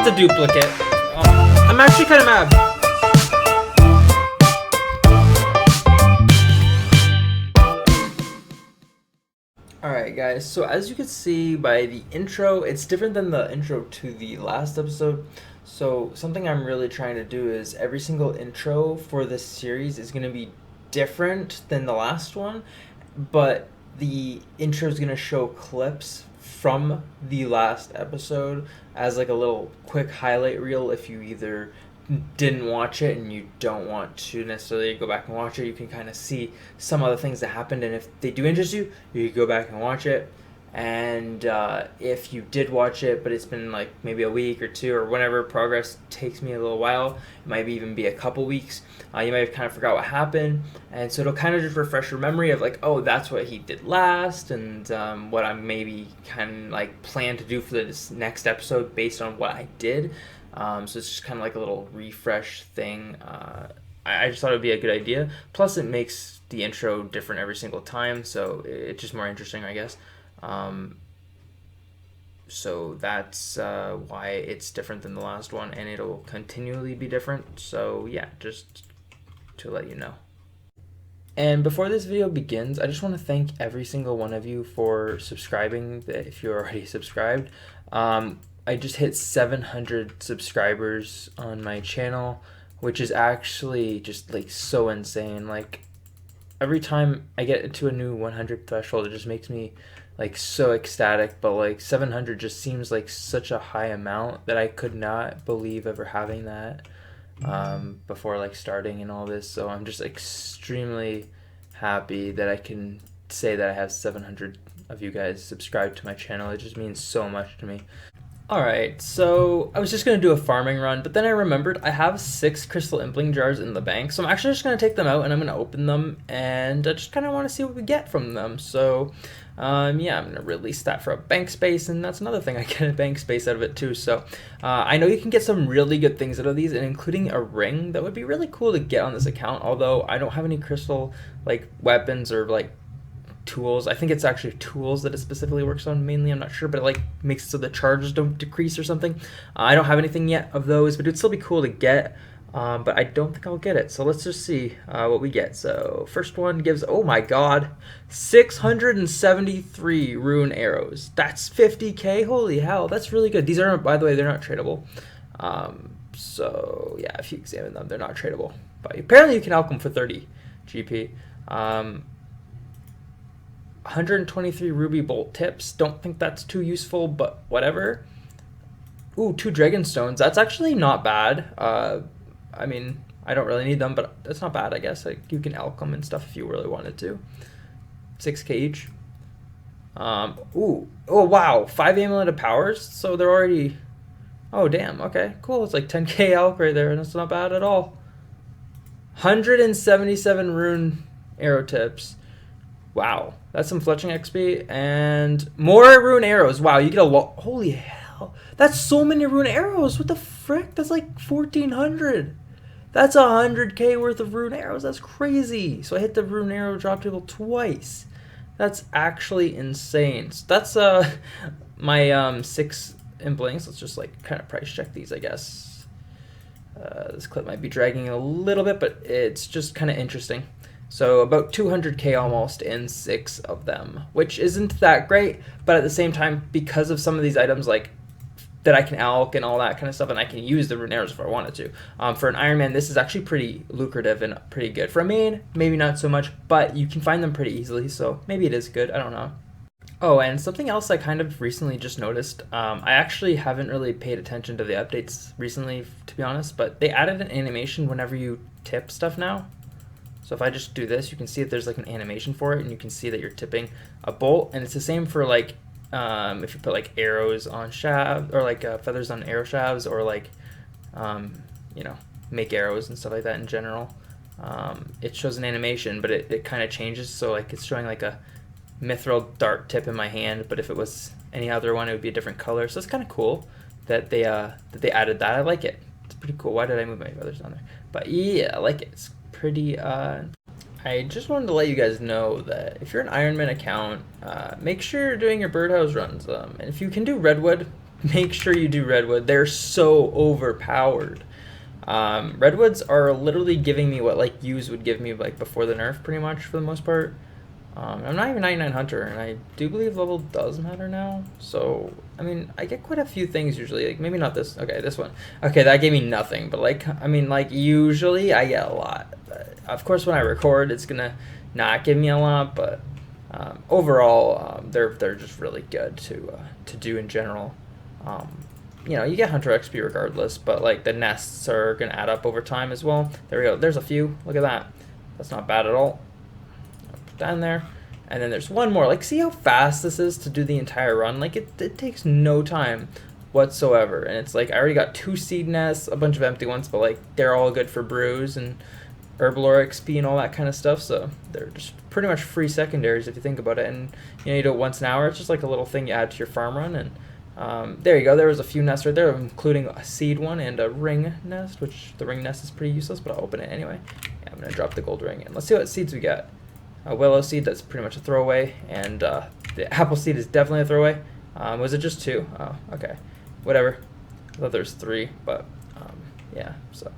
it's a duplicate. I'm actually kind of mad. Alright guys, so as you can see by the intro, it's different than the intro to the last episode. So something I'm really trying to do is every single intro for this series is going to be different than the last one, but the intro is going to show clips from the last episode as like a little quick highlight reel. If you either didn't watch it and you don't want to necessarily go back and watch it, you can kind of see some other things that happened, and if they do interest you, you can go back and watch it. And if you did watch it but it's been like maybe a week or two or whenever, progress takes me a little while, it might even be a couple weeks, you might have kind of forgot what happened, and so it'll kind of just refresh your memory of like, oh, that's what he did last, and what I maybe kind of like plan to do for this next episode based on what I did. So it's just kind of like a little refresh thing. I just thought it would be a good idea. Plus, it makes the intro different every single time, so it's just more interesting, I guess. So that's why it's different than the last one, and it'll continually be different. So yeah, just to let you know. And before this video begins, I just want to thank every single one of you for subscribing, if you're already subscribed. I just hit 700 subscribers on my channel, which is actually just like so insane. Like every time I get to a new 100 threshold, it just makes me like so ecstatic. But like 700 just seems like such a high amount that I could not believe ever having that before like starting and all this. So I'm just extremely happy that I can say that I have 700 of you guys subscribed to my channel. It just means so much to me. Alright, so I was just going to do a farming run, but then I remembered I have 6 crystal impling jars in the bank, so I'm actually just going to take them out and I'm going to open them, and I just kind of want to see what we get from them. So yeah, I'm going to release that for a bank space, and that's another thing, I get a bank space out of it too. So I know you can get some really good things out of these, and including a ring that would be really cool to get on this account, although I don't have any crystal like weapons or like tools. I think it's actually tools that it specifically works on mainly, I'm not sure, but it like makes it so the charges don't decrease or something. I don't have anything yet of those, but it'd still be cool to get, but I don't think I'll get it. So let's just see what we get. So first one gives, oh my god, 673 rune arrows. That's 50k. Holy hell, that's really good. These are, by the way, they're not tradable. So yeah, if you examine them, they're not tradable, but apparently you can alch them for 30 GP. 123 ruby bolt tips. Don't think that's too useful, but whatever. Ooh, 2 dragon stones. That's actually not bad. I mean, I don't really need them, but that's not bad, I guess. Like, you can alch them and stuff if you really wanted to. 6k each. Ooh, oh wow, 5 amulet of powers. So they're already, oh damn, okay, cool. It's like 10k alch right there, and that's not bad at all. 177 rune arrow tips. Wow, that's some fletching XP, and more rune arrows. Wow, you get a lot. Holy hell, that's so many rune arrows. What the frick? That's like 1,400. That's 100k worth of rune arrows. That's crazy. So I hit the rune arrow drop table twice. That's actually insane. So that's my 6 implings. Let's just like kind of price check these, I guess. This clip might be dragging a little bit, but it's just kind of interesting. So about 200k almost in 6 of them, which isn't that great, but at the same time, because of some of these items like that I can alch and all that kind of stuff, and I can use the rune arrows if I wanted to. For an Iron Man, this is actually pretty lucrative and pretty good. For a main, maybe not so much, but you can find them pretty easily, so maybe it is good, I don't know. Oh, and something else I kind of recently just noticed, I actually haven't really paid attention to the updates recently, to be honest, but they added an animation whenever you tip stuff now. So if I just do this, you can see that there's like an animation for it, and you can see that you're tipping a bolt, and it's the same for like if you put like arrows on shafts, or like feathers on arrow shafts, or like you know, make arrows and stuff like that in general. It shows an animation, but it kind of changes, so like it's showing like a mithril dart tip in my hand, but if it was any other one, it would be a different color. So it's kind of cool that they added that. I like it. It's pretty cool. Why did I move my feathers on there? But yeah, I like it. It's pretty I just wanted to let you guys know that if you're an Iron Man account, make sure you're doing your birdhouse runs, and if you can do redwood, make sure you do redwood. They're so overpowered. Redwoods are literally giving me what like U's would give me like before the nerf, pretty much for the most part. I'm not even 99 hunter, and I do believe level does matter now. So I mean, I get quite a few things usually. Like maybe not this. Okay, this one. Okay, that gave me nothing. But like, I mean, like usually I get a lot. But of course, when I record, it's gonna not give me a lot. But overall, they're just really good to do in general. You know, you get hunter XP regardless, but like the nests are gonna add up over time as well. There we go. There's a few. Look at that. That's not bad at all. I'll put that in there. And then there's one more. Like, see how fast this is to do the entire run? Like, it takes no time whatsoever. And it's like, I already got 2 seed nests, a bunch of empty ones, but like, they're all good for brews and herblore XP and all that kind of stuff. So they're just pretty much free secondaries if you think about it. And you know, you do it once an hour. It's just like a little thing you add to your farm run. And there you go. There was a few nests right there, including a seed one and a ring nest, which the ring nest is pretty useless, but I'll open it anyway. Yeah, I'm going to drop the gold ring in. Let's see what seeds we got. A willow seed, that's pretty much a throwaway, and the apple seed is definitely a throwaway. Was it just 2? Oh, okay. Whatever. I thought there's 3, but yeah, so.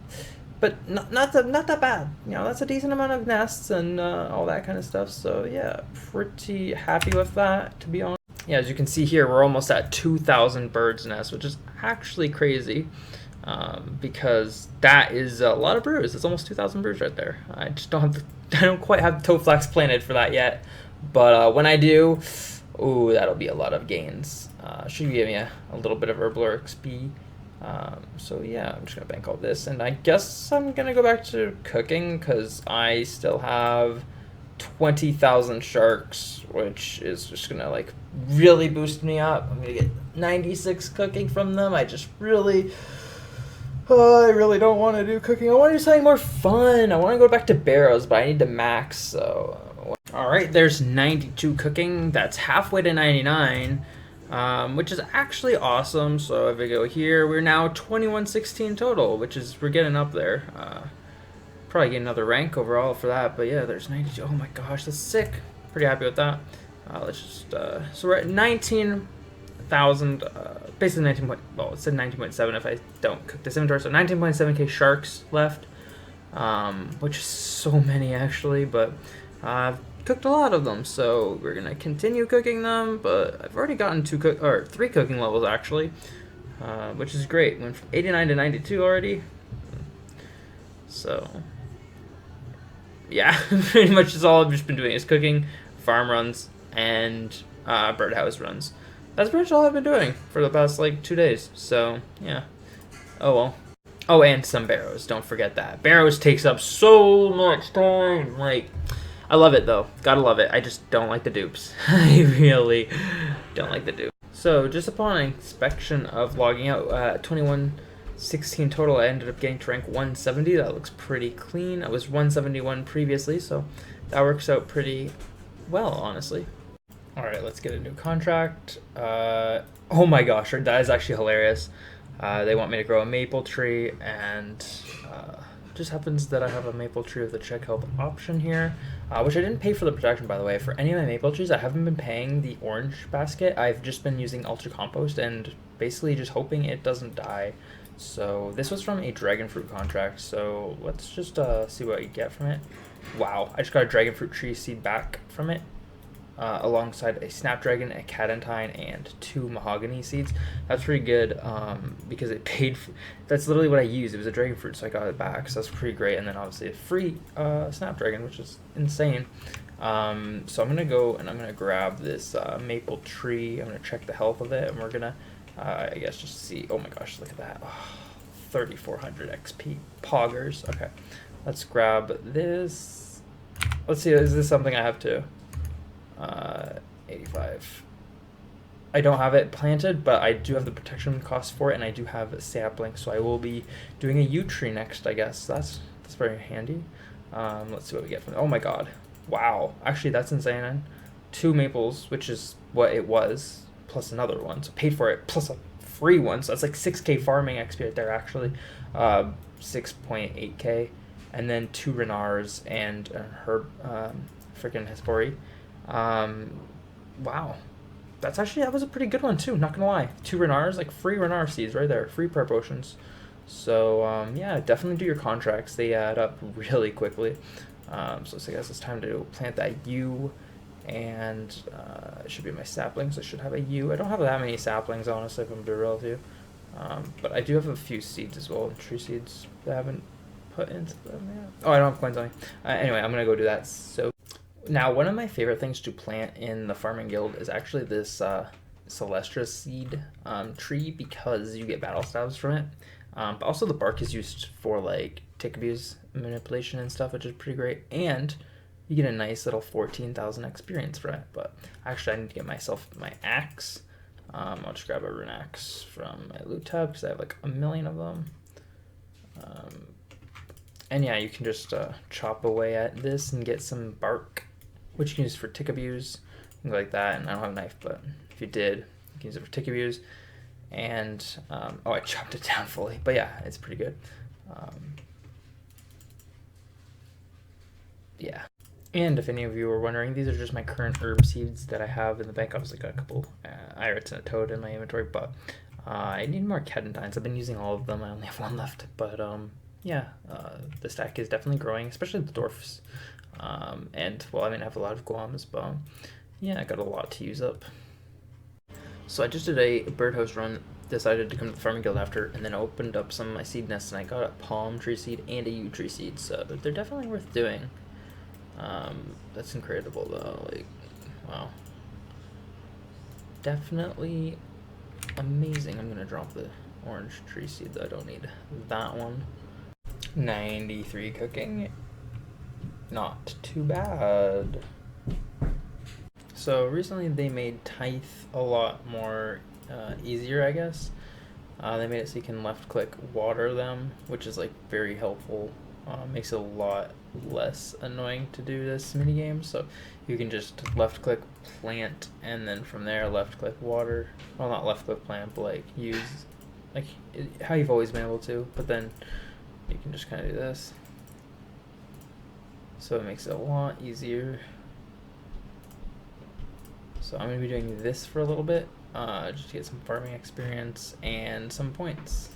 But not that bad. You know, that's a decent amount of nests and all that kind of stuff. So yeah, pretty happy with that, to be honest. Yeah, as you can see here, we're almost at 2,000 birds nests, which is actually crazy. Because that is a lot of brews. It's almost 2,000 brews right there. I just don't quite have the toe flax planted for that yet. But when I do, ooh, that'll be a lot of gains. Should give me a little bit of herblore XP. So yeah, I'm just gonna bank all this, and I guess I'm gonna go back to cooking because I still have 20,000 sharks, which is just gonna like really boost me up. I'm gonna get 96 cooking from them. I really don't want to do cooking. I want to do something more fun. I want to go back to barrows, but I need to max. So, all right, there's 92 cooking. That's halfway to 99, which is actually awesome. So if we go here, we're now 2116 total, which is we're getting up there. Probably get another rank overall for that. But yeah, there's 92. Oh my gosh, that's sick. Pretty happy with that. Let's just so we're at 19,000. Basically 19. Well, it said 19.7 if I don't cook this inventory. So 19.7k sharks left, which is so many actually. But I've cooked a lot of them, so we're gonna continue cooking them. But I've already gotten 3 cooking levels actually, which is great. Went from 89 to 92 already. So yeah, pretty much is all I've just been doing is cooking, farm runs, and birdhouse runs. That's pretty much all I've been doing for the past like 2 days. So yeah. Oh well. Oh, and some barrows. Don't forget that. Barrows takes up so much time. Like, I love it though. Gotta love it. I just don't like the dupes. I really don't like the dupes. So just upon inspection of logging out, 2116 total, I ended up getting to rank 170. That looks pretty clean. I was 171 previously, so that works out pretty well, honestly. All right, let's get a new contract. Oh my gosh, that is actually hilarious. They want me to grow a maple tree, and just happens that I have a maple tree with the check health option here, which I didn't pay for the protection, by the way. For any of my maple trees, I haven't been paying the orange basket. I've just been using ultra compost and basically just hoping it doesn't die. So this was from a dragon fruit contract. So let's just see what you get from it. Wow, I just got a dragon fruit tree seed back from it. Alongside a snapdragon, a cadentine, and 2 mahogany seeds. That's pretty good because it paid for, that's literally what I used. It was a dragon fruit, so I got it back, so that's pretty great. And then obviously a free snapdragon, which is insane. So I'm gonna go and I'm gonna grab this maple tree. I'm gonna check the health of it, and we're gonna I guess just see. Oh my gosh, look at that. Oh, 3400 XP poggers. Okay, let's grab this. Let's see, is this something I have to 85. I don't have it planted, but I do have the protection cost for it, and I do have a sapling, so I will be doing a yew tree next, I guess. That's very handy. Let's see what we get from it. Oh my god. Wow. Actually, that's insane. 2 maples, which is what it was, plus another one. So paid for it, plus a free one. So that's like 6k farming XP right there, actually. 6.8k. And then 2 renars and freaking hespori. Wow. that was a pretty good one too. Not gonna lie, 2 Renars, like free Renar seeds right there, free prayer potions. So yeah, definitely do your contracts. They add up really quickly. So I guess it's time to plant that U, and it should be my saplings. I should have a U. I don't have that many saplings, honestly, if I'm being real with you. But I do have a few seeds as well, tree seeds that I haven't put into them yet. Oh, I don't have coins on me. Anyway, I'm gonna go do that. So now, one of my favorite things to plant in the farming guild is actually this Celestra seed tree, because you get battle stabs from it. But also the bark is used for like tick abuse manipulation and stuff, which is pretty great. And you get a nice little 14,000 experience from it. But actually, I need to get myself my axe. I'll just grab a rune axe from my loot tab because I have like a million of them. And yeah, you can just chop away at this and get some bark, which you can use for tick abuse, things like that. And I don't have a knife, but if you did, you can use it for tick abuse. And oh, I chopped it down fully, but yeah, it's pretty good. Yeah. And if any of you were wondering, these are just my current herb seeds that I have in the bank. I was like a couple irits and a toad in my inventory, but I need more cadentines. I've been using all of them. I only have one left, but yeah, the stack is definitely growing, especially the dwarfs. And well, I mean, I have a lot of golems, but yeah, I got a lot to use up. So I just did a birdhouse run, decided to come to the farming guild after, and then opened up some of my seed nests, and I got a palm tree seed and a yew tree seed, so they're definitely worth doing. That's incredible though, like, wow. Definitely amazing. I'm gonna drop the orange tree seed though, I don't need that one. 93 cooking, not too bad. So recently they made Tithe a lot more easier, I guess. They made it so you can left click water them, which is like very helpful. Makes it a lot less annoying to do this minigame. So you can just left click plant, and then from there left click water. Well, not left click plant, but like use like how you've always been able to, but then you can just kind of do this. So it makes it a lot easier. So I'm going to be doing this for a little bit, just to get some farming experience and some points.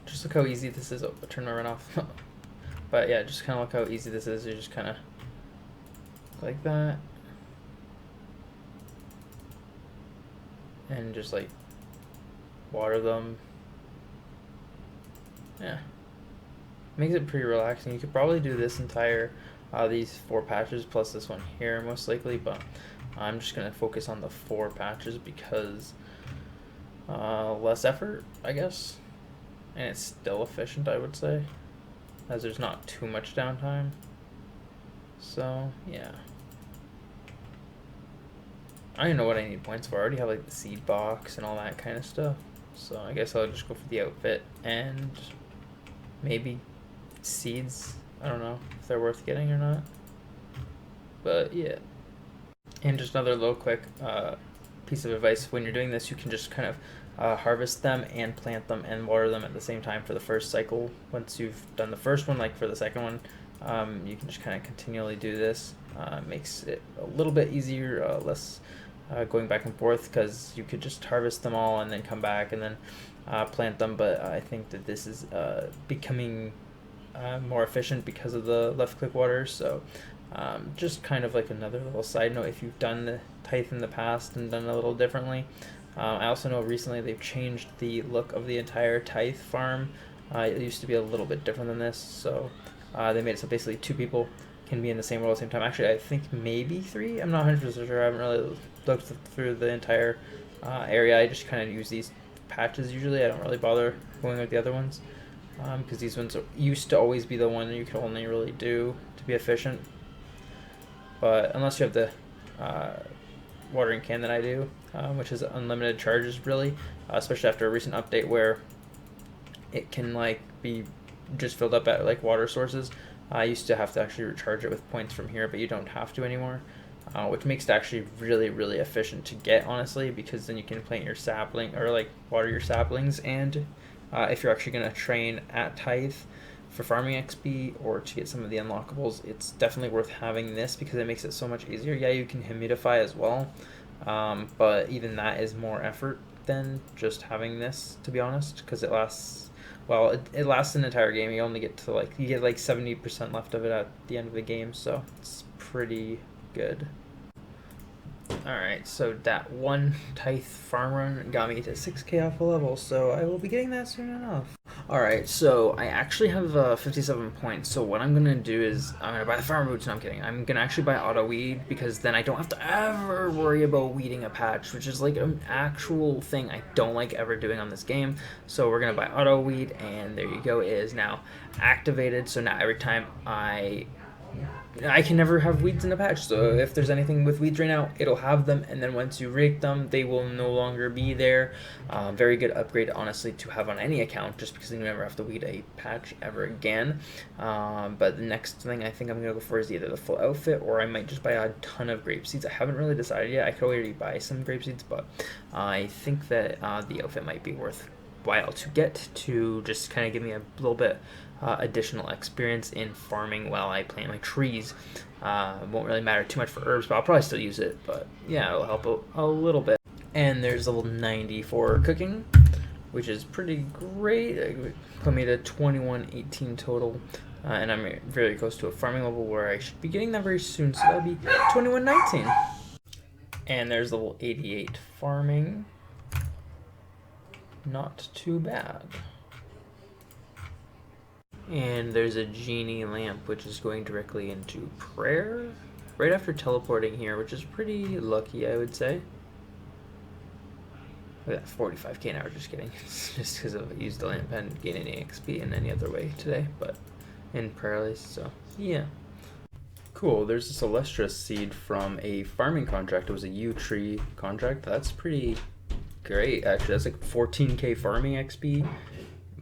Just look how easy this is. Oh, I turned my run off. But yeah, just kind of look how easy this is. You just kind of like that. And just like water them. Yeah. Makes it pretty relaxing. You could probably do this entire, these 4 patches plus this one here most likely, but I'm just going to focus on the 4 patches because less effort, I guess. And it's still efficient, I would say, as there's not too much downtime. So, yeah. I don't even know what I need points for. I already have like the seed box and all that kind of stuff. So I guess I'll just go for the outfit and maybe seeds. I don't know if they're worth getting or not. But yeah. And just another little quick piece of advice. When you're doing this, you can just kind of harvest them and plant them and water them at the same time for the first cycle. Once you've done the first one, like for the second one, you can just kind of continually do this. Makes it a little bit easier, less going back and forth, because you could just harvest them all and then come back and then plant them. But I think that this is becoming more efficient because of the left click water. So just kind of like another little side note, if you've done the Tithe in the past and done it a little differently. I also know recently they've changed the look of the entire Tithe farm. It used to be a little bit different than this, so they made it so basically 2 people can be in the same world at the same time. Actually, I think maybe 3. I'm not 100% sure. I haven't really looked through the entire area. I just kind of use these patches usually. I don't really bother going with the other ones because these ones used to always be the one you could only really do to be efficient. But unless you have the watering can that I do, which is unlimited charges really, especially after a recent update where it can like be just filled up at like water sources. I used to have to actually recharge it with points from here, but you don't have to anymore, which makes it actually really, really efficient to get, honestly, because then you can plant your sapling or like water your saplings. And if you're actually going to train at Tithe for farming XP or to get some of the unlockables, it's definitely worth having this because it makes it so much easier. Yeah, you can humidify as well, But even that is more effort than just having this, to be honest, because it lasts. Well, it lasts an entire game. You only get to you get like 70% left of it at the end of the game, so it's pretty good. Alright, so that one Tithe farm run got me to 6k off a level, so I will be getting that soon enough. Alright, so I actually have 57 points, so what I'm going to do is I'm going to buy the farm boots. No, I'm kidding. I'm going to actually buy auto weed, because then I don't have to ever worry about weeding a patch, which is like an actual thing I don't like ever doing on this game. So we're going to buy auto weed, and there you go, it is now activated. So now every time I can never have weeds in a patch, so if there's anything with weeds right now, it'll have them, and then once you rake them, they will no longer be there. Very good upgrade, honestly, to have on any account, just because you never have to weed a patch ever again. But the next thing I think I'm going to go for is either the full outfit, or I might just buy a ton of grape seeds. I haven't really decided yet. I could already buy some grape seeds, but I think that the outfit might be worthwhile to get, to just kind of give me a little bit additional experience in farming while I plant my trees. Won't really matter too much for herbs, but I'll probably still use it. But yeah, it'll help a little bit. And there's level 90 for cooking, which is pretty great. It put me to 2118 total. And I'm very close to a farming level where I should be getting that very soon, so that'll be 2119. And there's level 88 farming. Not too bad. And there's a genie lamp, which is going directly into prayer right after teleporting here, which is pretty lucky, I would say. Look at that, 45k now, just kidding. It's just because I used the lamp and gain any XP in any other way today, but in prayer at least, so yeah. Cool, there's a Celestra seed from a farming contract. It was a yew tree contract. That's pretty great, actually. That's like 14k farming XP.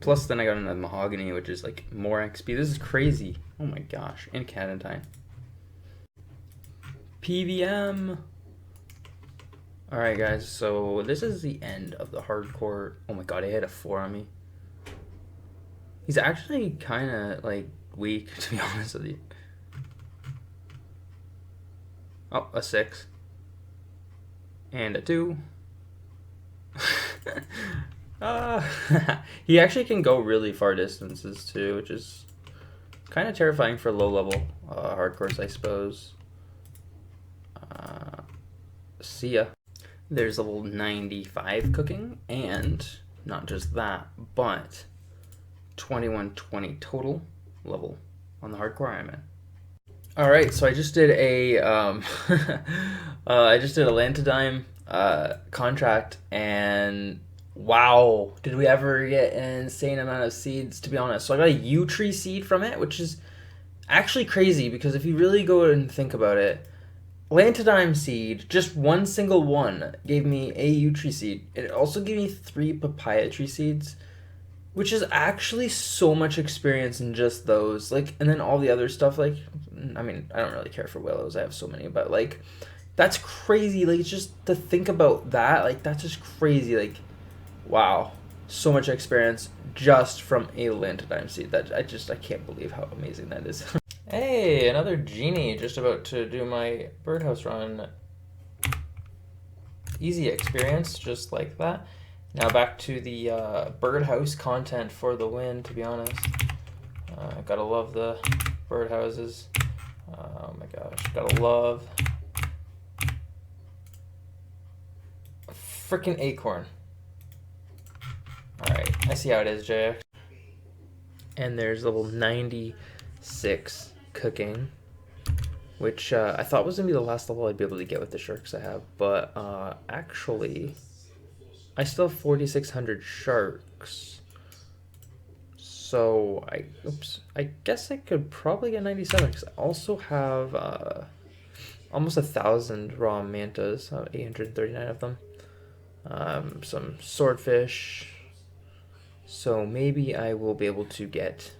Plus, then I got another mahogany, which is like more XP. This is crazy. Oh my gosh. In Canada time. PVM. Alright, guys. So, this is the end of the hardcore. Oh my god, he had a 4 on me. He's actually kind of like weak, to be honest with you. Oh, a 6. And a 2. He actually can go really far distances too, which is kind of terrifying for low level hardcores, I suppose. See ya. There's level 95 cooking, and not just that, but 2120 total level on the hardcore I'm in. All right, so I just did a Lantidime contract, and wow, did we ever get an insane amount of seeds, to be honest. So I got a yew tree seed from it, which is actually crazy, because if you really go and think about it, Lantidime seed, just one single one, gave me a yew tree seed. It also gave me 3 papaya tree seeds, which is actually so much experience in just those. Like, and then all the other stuff, like, I mean, I don't really care for willows, I have so many, but like, that's crazy. Like, just to think about that, like, that's just crazy. Like, wow, so much experience just from a Lantidime seed. That I can't believe how amazing that is. Hey, another genie, just about to do my birdhouse run. Easy experience, just like that. Now back to the birdhouse content for the win, to be honest. Gotta love the birdhouses. Oh my gosh, gotta love a freaking acorn. Alright, I see how it is, JX. And there's level 96 cooking, which I thought was going to be the last level I'd be able to get with the sharks I have, but actually, I still have 4,600 sharks. So, I guess I could probably get 97, because I also have almost 1,000 raw mantas, 839 of them. Some swordfish. So maybe I will be able to get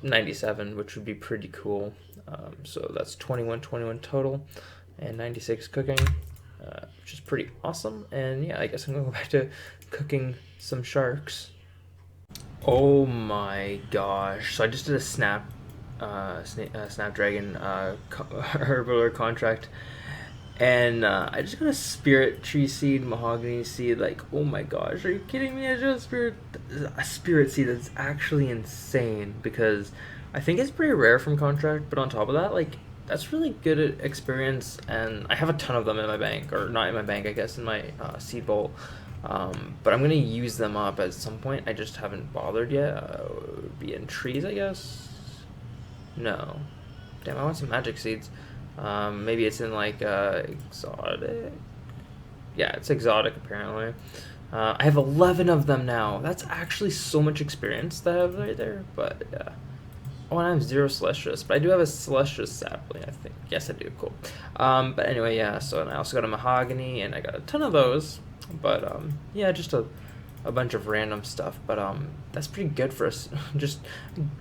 97, which would be pretty cool. So that's 21 total and 96 cooking, which is pretty awesome. And yeah, I guess I'm gonna go back to cooking some sharks. Oh my gosh. So I just did a Snapdragon herbivore contract, And I just got a spirit tree seed, mahogany seed. Like, oh my gosh, are you kidding me? I just a spirit seed that's actually insane because I think it's pretty rare from contract. But on top of that, like, that's really good experience. And I have a ton of them in my bank, or not in my bank, I guess, in my seed bowl. But I'm gonna use them up at some point. I just haven't bothered yet. Be in trees, I guess. No, damn, I want some magic seeds. Maybe it's in like exotic. Yeah, it's exotic apparently. I have 11 of them now. That's actually so much experience that I have right there. But yeah. Oh, and I have 0 Celestials, but I do have a Celestial sapling, I think. Yes, I do. Cool. But anyway, yeah. So and I also got a mahogany, and I got a ton of those. But yeah, just a bunch of random stuff. But that's pretty good for us. Just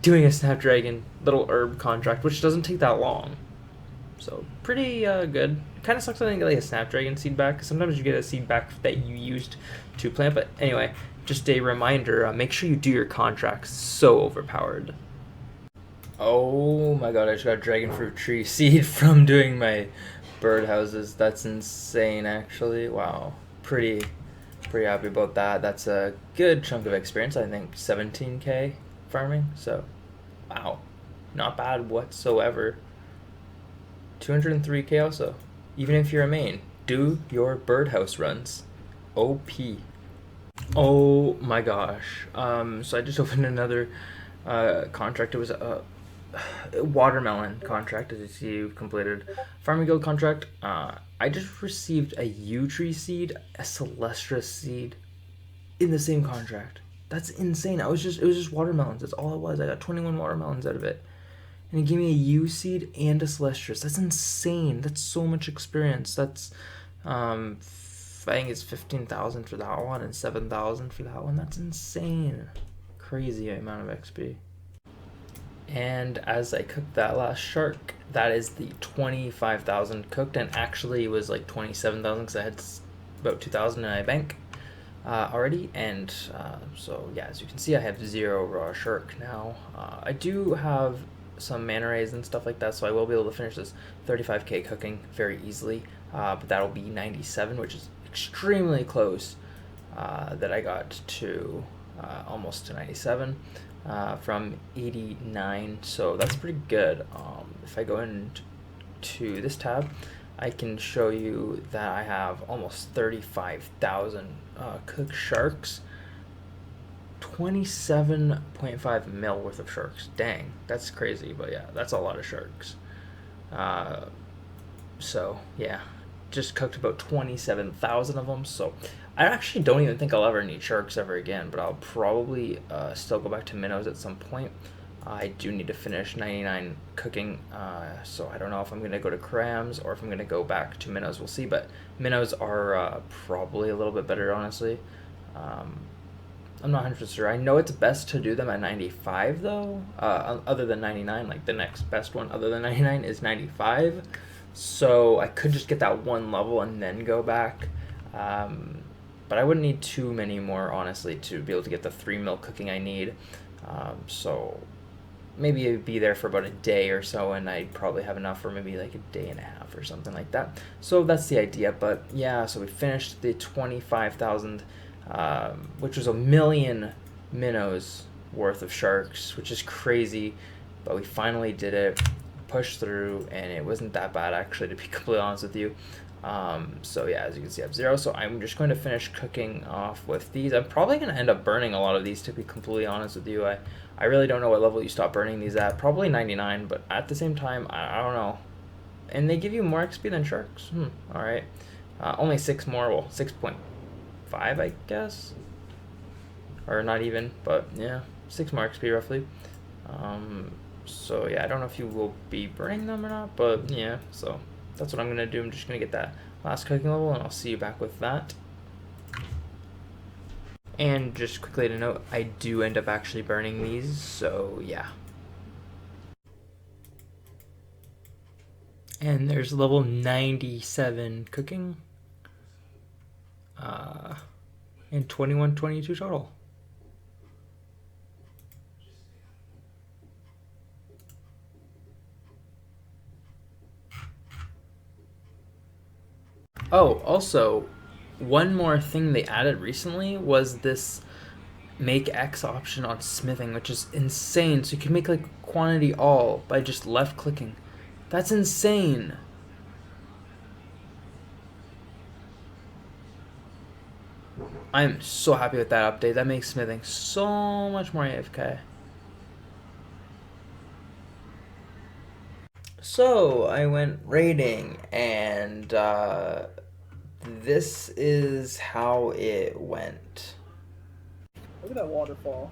doing a Snapdragon little herb contract, which doesn't take that long. So pretty good. Kind of sucks I didn't get like a Snapdragon seed back. 'Cause sometimes you get a seed back that you used to plant. But anyway, just a reminder: make sure you do your contracts. So overpowered. Oh my god! I just got dragon fruit tree seed from doing my birdhouses. That's insane, actually. Wow, pretty happy about that. That's a good chunk of experience. I think 17K farming. So, wow, not bad whatsoever. 203K also. Even if you're a main, do your birdhouse runs. OP. Oh my gosh. So I just opened another contract. It was a watermelon contract, as you see, you've completed farming guild contract. I just received a yew tree seed, a celestra seed, in the same contract. That's insane. It was just watermelons. That's all it was. I got 21 watermelons out of it. And he gave me a U seed and a Celestius. That's insane. That's so much experience. That's, I think it's 15,000 for that one and 7,000 for that one. That's insane. Crazy amount of XP. And as I cooked that last shark, that is the 25,000 cooked, and actually it was like 27,000 because I had about 2,000 in my bank already. And so yeah, as you can see, I have 0 raw shark now. I do have some mana rays and stuff like that, so I will be able to finish this 35k cooking very easily, but that'll be 97, which is extremely close. That I got to almost to 97 from 89, so that's pretty good. If I go into this tab, I can show you that I have almost 35,000 cooked sharks. 27.5 mil worth of sharks. Dang, that's crazy, but yeah, that's a lot of sharks. So yeah, just cooked about 27,000 of them. So I actually don't even think I'll ever need sharks ever again, but I'll probably still go back to minnows at some point. I do need to finish 99 cooking, so I don't know if I'm going to go to crams or if I'm going to go back to minnows. We'll see, but minnows are probably a little bit better, honestly. I'm not 100% sure. I know it's best to do them at 95 though, other than 99. Like the next best one other than 99 is 95. So I could just get that one level and then go back. But I wouldn't need too many more, honestly, to be able to get the 3 mil cooking I need. So maybe it'd be there for about a day or so, and I'd probably have enough for maybe like a day and a half or something like that. So that's the idea. But yeah, so we finished the 25,000. Which was 1,000,000 minnows worth of sharks, which is crazy, but we finally did it, pushed through, and it wasn't that bad actually, to be completely honest with you. So yeah, as you can see, I have 0, so I'm just going to finish cooking off with these. I'm probably going to end up burning a lot of these, to be completely honest with you. I really don't know what level you stop burning these at, probably 99, but at the same time, I don't know. And they give you more XP than sharks. Alright. Only 6 more, well, 6.5, I guess, or not even, but yeah, 6 more XP roughly. So yeah, I don't know if you will be burning them or not, but yeah, so that's what I'm gonna do. I'm just gonna get that last cooking level, and I'll see you back with that. And just quickly to note, I do end up actually burning these, so yeah. And there's level 97 cooking. And 21, 22 total. Oh, also, one more thing they added recently was this make X option on smithing, which is insane. So you can make like quantity all by just left clicking. That's insane. I'm so happy with that update. That makes smithing so much more AFK. So I went raiding, and this is how it went. Look at that waterfall.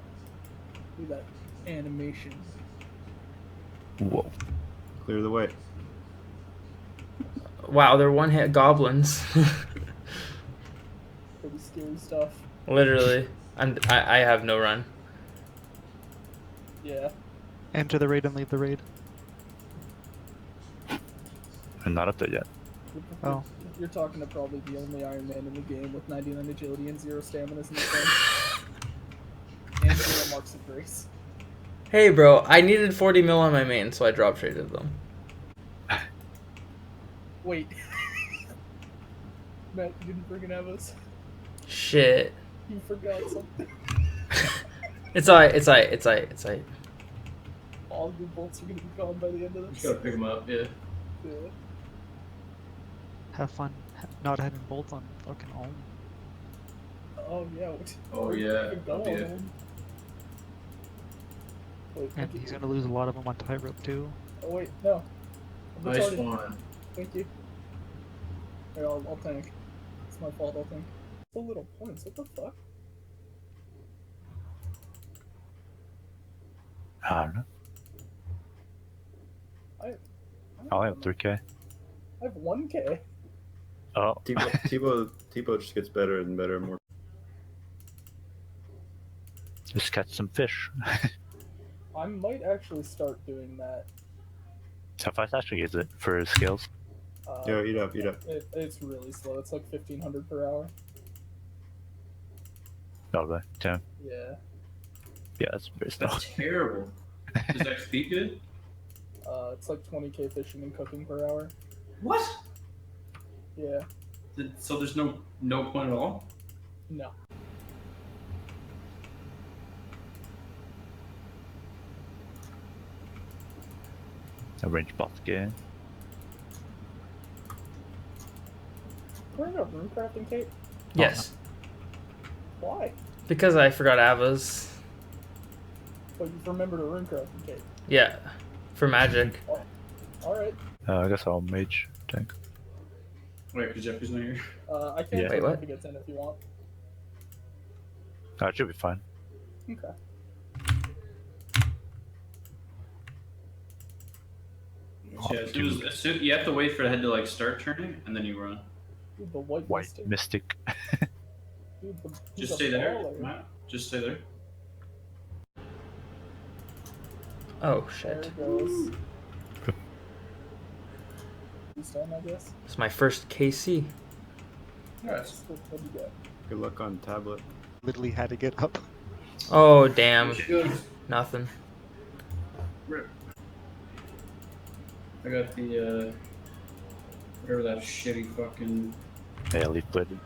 Look at that animation. Whoa. Clear the way. Wow, they're one-hit goblins. Pretty scary stuff. Literally, I have no run. Yeah. Enter the raid and leave the raid. I'm not up there yet. Oh. You're talking to probably the only Iron Man in the game with 99 agility and 0 stamina in the game. And 0 marks of grace. Hey, bro, I needed 40 mil on my main, so I drop traded them. Wait. Matt, you didn't freaking have us. Shit. You forgot something. It's alright. All your bolts are gonna be gone by the end of You this. just gotta pick them up, yeah. Yeah. Have fun not having bolts on fucking home. Oh yeah. Oh, yeah, I'll be it. Wait, And he's gonna lose a lot of them on tightrope too. oh wait, no. I'm Nice retarded. one. Thank you. Here, I'll tank. It's my fault, I'll tank. So little points, what the fuck? I don't know. I have 3K. I have 1k. Oh. T-Bow just gets better and better and more. Just catch some fish. I might actually start doing that. How fast actually is it for skills? Yo, eat up. It's really slow. It's like 1500 per hour. Oh, really? 10. Yeah. Yeah, that's very slow. That's terrible. Is XP good? It's like 20k fishing and cooking per hour. What? Yeah. So there's no point at all? No. A range boss again. Wearing a rune crafting cape? Yes, Why? because I forgot Ava's. But you've remembered a rune crafting cape. Yeah, for magic. Alright. I guess I'll mage tank. Wait, because Jeffrey's not here. I can Yeah. Wait, what? to get 10 if you want. It should be fine. Okay. Yeah, you have to wait for the head to like start turning, and then you run. Dude, the white White mystic. mystic. Dude, Just he's a stay there, baller. Matt. Just stay there. Oh There shit! it goes. This time, I guess. It's my first KC. Nice. What'd you get? Good luck on tablet. Literally had to get up. Oh damn! Good. Nothing. Rip. I got the whatever that shitty fucking. Yeah, leaf bladed.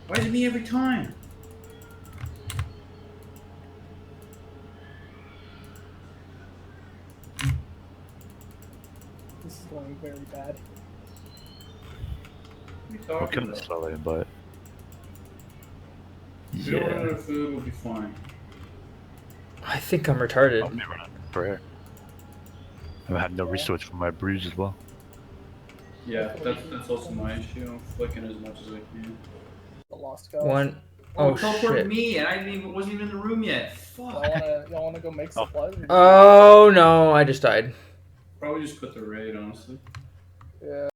Why is it me every time? This is going very bad. What are you We're talking killing it about? slowly, but. If we don't run Yeah. out of food, we'll be fine. I think I'm retarded. I'll be running for air. I've had no resource for my bruise as well. Yeah, that's also my issue. I'm flicking as much as I can. The lost guys. One. Oh, Oh teleport shit! me, and wasn't even in the room yet. Fuck. Y'all wanna go make supplies? or- Oh no! I just died. Probably just quit the raid, honestly. Yeah.